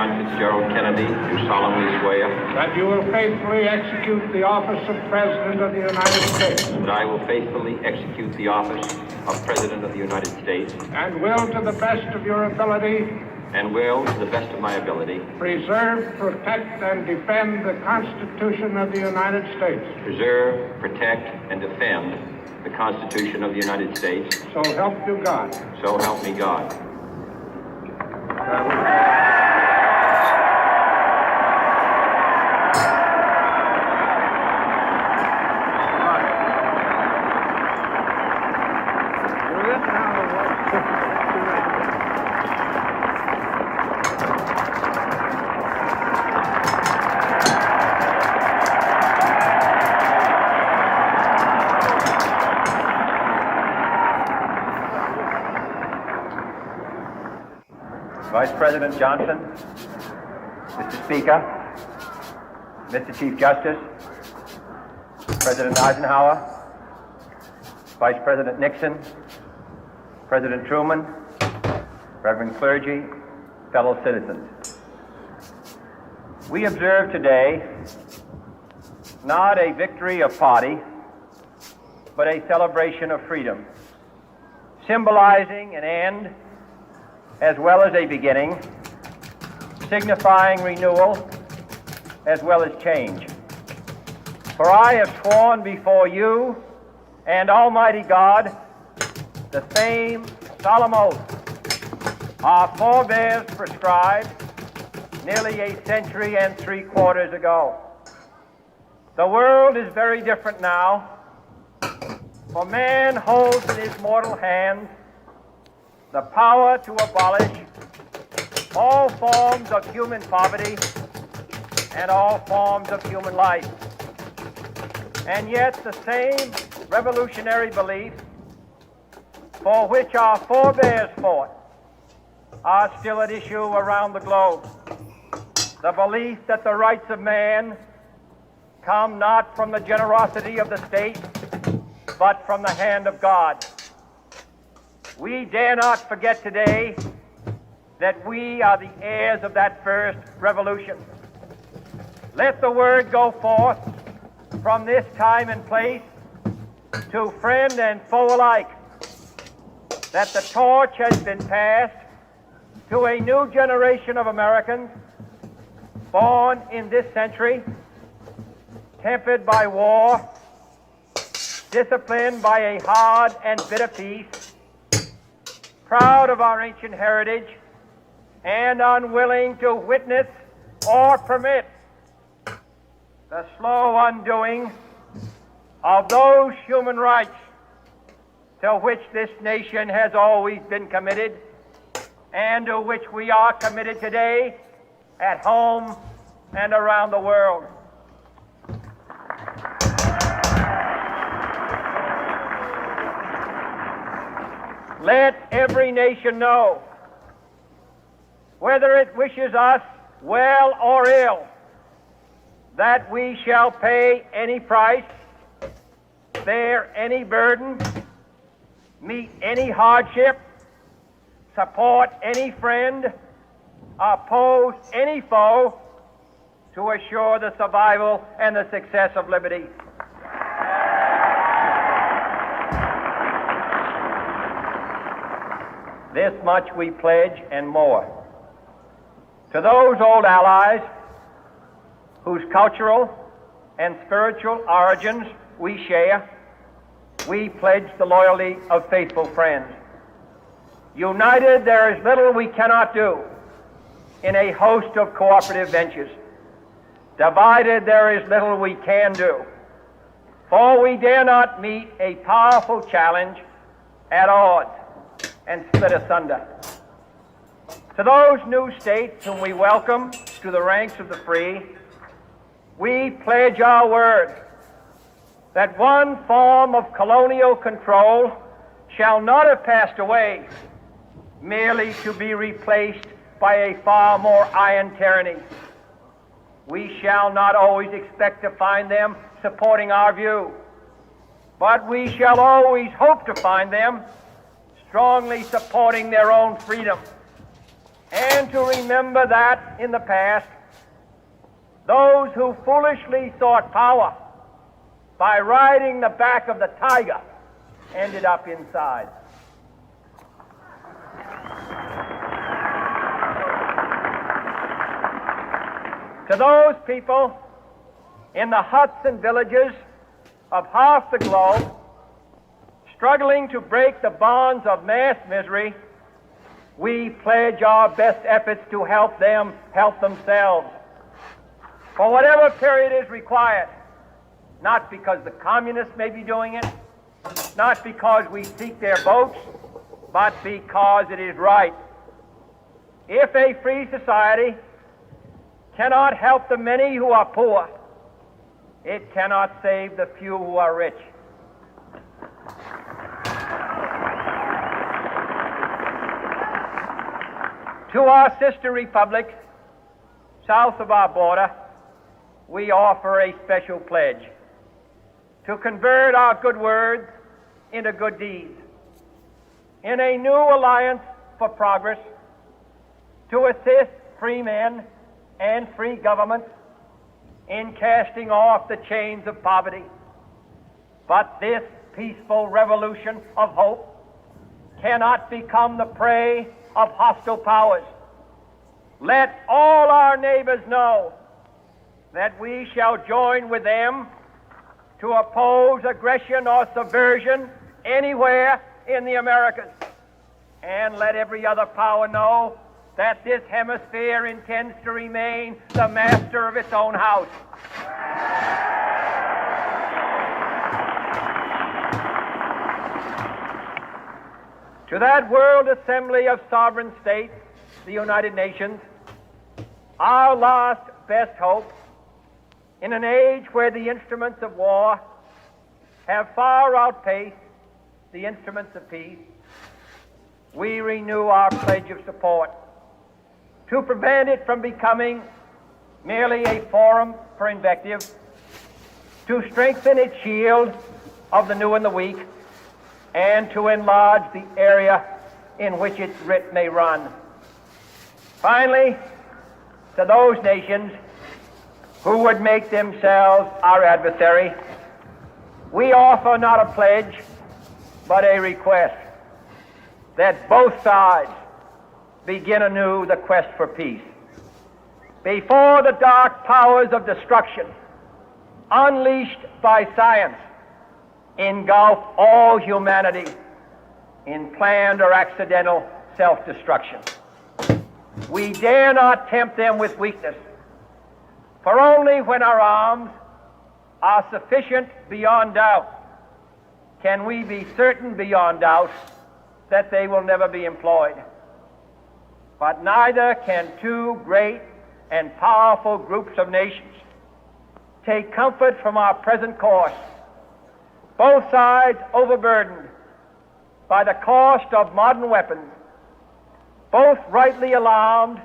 John Fitzgerald Kennedy, do solemnly swear that you will faithfully execute the office of President of the United States. that I will faithfully execute the office of President of the United States And will, to the best of your ability, and will, to the best of my ability, preserve, protect, and defend the Constitution of the United States. preserve, protect, and defend the Constitution of the United States. So help you God. So help me God. Vice President Johnson, Mr. Speaker, Mr. Chief Justice, President Eisenhower, Vice President Nixon, President Truman, Reverend clergy, fellow citizens. We observe today not a victory of party, but a celebration of freedom, symbolizing an end as well as a beginning, signifying renewal as well as change. For I have sworn before you and Almighty God the same solemn oath our forebears prescribed nearly a century and 3/4 ago. The world is very different now, for man holds in his mortal hands the power to abolish all forms of human poverty and all forms of human life. And yet the same revolutionary beliefs for which our forebears fought are still at issue around the globe. The belief that the rights of man come not from the generosity of the state, but from the hand of God. We dare not forget today that we are the heirs of that first revolution. Let the word go forth from this time and place to friend and foe alike that the torch has been passed to a new generation of Americans born in this century, tempered by war, disciplined by a hard and bitter peace, proud of our ancient heritage, and unwilling to witness or permit the slow undoing of those human rights to which this nation has always been committed and to which we are committed today at home and around the world. Let every nation know, whether it wishes us well or ill, that we shall pay any price, bear any burden, meet any hardship, support any friend, oppose any foe, to assure the survival and the success of liberty. This much we pledge and more. To those old allies whose cultural and spiritual origins we share, we pledge the loyalty of faithful friends. United, there is little we cannot do in a host of cooperative ventures. Divided, there is little we can do, for we dare not meet a powerful challenge at odds and split asunder. To those new states whom we welcome to the ranks of the free, we pledge our word that one form of colonial control shall not have passed away, merely to be replaced by a far more iron tyranny. We shall not always expect to find them supporting our view, but we shall always hope to find them strongly supporting their own freedom. and to remember that in the past, those who foolishly sought power by riding the back of the tiger ended up inside. To those people in the huts and villages of half the globe struggling to break the bonds of mass misery, we pledge our best efforts to help them help themselves for whatever period is required, not because the communists may be doing it, not because we seek their votes, but because it is right. If a free society cannot help the many who are poor, it cannot save the few who are rich. To our sister republics south of our border, we offer a special pledge to convert our good words into good deeds, in a new alliance for progress, to assist free men and free governments in casting off the chains of poverty. But this peaceful revolution of hope cannot become the prey of hostile powers. Let all our neighbors know that we shall join with them to oppose aggression or subversion anywhere in the Americas. And let every other power know that this hemisphere intends to remain the master of its own house. To that World Assembly of Sovereign States, the United Nations, our last best hope, in an age where the instruments of war have far outpaced the instruments of peace, we renew our pledge of support to prevent it from becoming merely a forum for invective, to strengthen its shield of the new and the weak, and to enlarge the area in which its writ may run. Finally, to those nations who would make themselves our adversary, we offer not a pledge, but a request that both sides begin anew the quest for peace. Before the dark powers of destruction, unleashed by science, engulf all humanity in planned or accidental self-destruction, we dare not tempt them with weakness, for only when our arms are sufficient beyond doubt can we be certain beyond doubt that they will never be employed. But neither can two great and powerful groups of nations take comfort from our present course, both sides overburdened by the cost of modern weapons, both rightly alarmed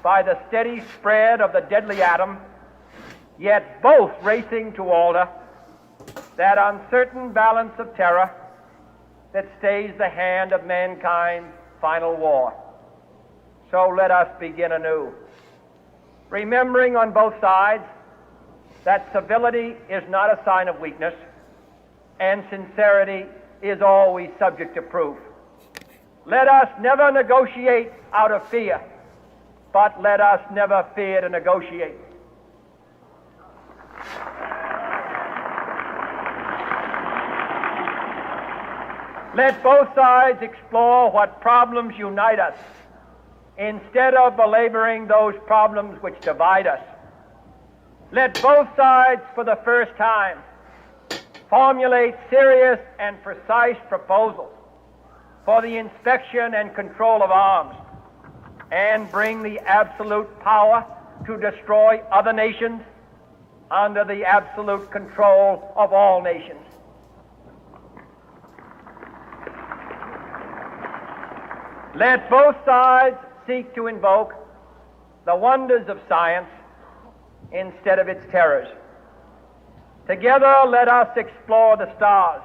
by the steady spread of the deadly atom, yet both racing to alter that uncertain balance of terror that stays the hand of mankind's final war. So let us begin anew, remembering on both sides that civility is not a sign of weakness, and sincerity is always subject to proof. Let us never negotiate out of fear, but let us never fear to negotiate. Let both sides explore what problems unite us, instead of belaboring those problems which divide us. Let both sides, for the first time, formulate serious and precise proposals for the inspection and control of arms, and bring the absolute power to destroy other nations under the absolute control of all nations. Let both sides seek to invoke the wonders of science instead of its terrors. Together, let us explore the stars,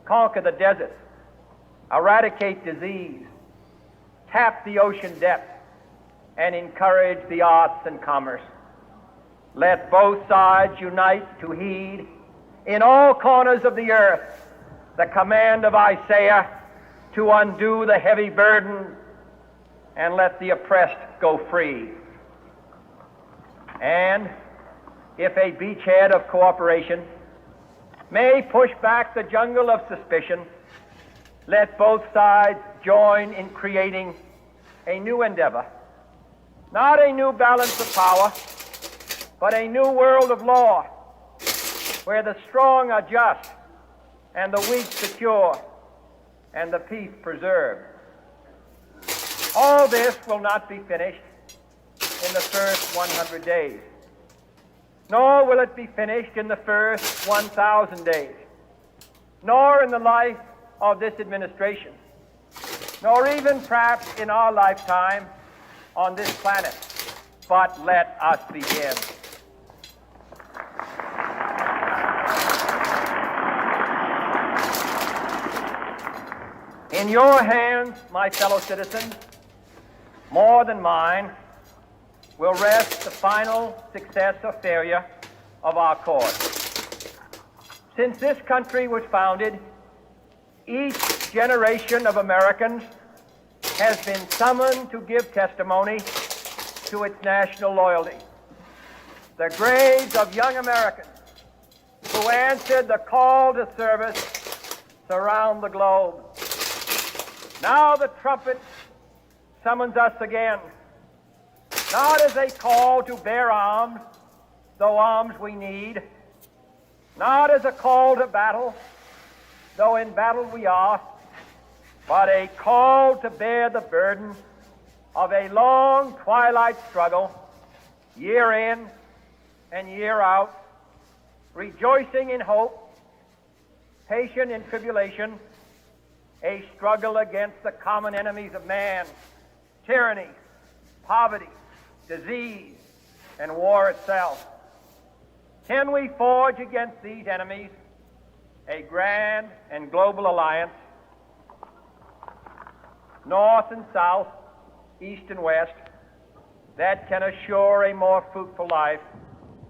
conquer the deserts, eradicate disease, tap the ocean depth, and encourage the arts and commerce. Let both sides unite to heed in all corners of the earth the command of Isaiah to undo the heavy burden and let the oppressed go free. And if a beachhead of cooperation may push back the jungle of suspicion, let both sides join in creating a new endeavor, not a new balance of power, but a new world of law, where the strong are just and the weak secure and the peace preserved. All this will not be finished in the first 100 days, nor will it be finished in the first 1,000 days, nor in the life of this administration, nor even perhaps in our lifetime on this planet. But let us begin. In your hands, my fellow citizens, more than mine, will rest the final success or failure of our cause. Since this country was founded, each generation of Americans has been summoned to give testimony to its national loyalty. The graves of young Americans who answered the call to service surround the globe. Now the trumpet summons us again, not as a call to bear arms, though arms we need, not as a call to battle, though in battle we are, but a call to bear the burden of a long twilight struggle, year in and year out, rejoicing in hope, patient in tribulation, a struggle against the common enemies of man, tyranny, poverty, disease, and war itself. Can we forge against these enemies a grand and global alliance, north and south, east and west, that can assure a more fruitful life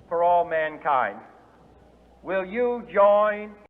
for all mankind? Will you join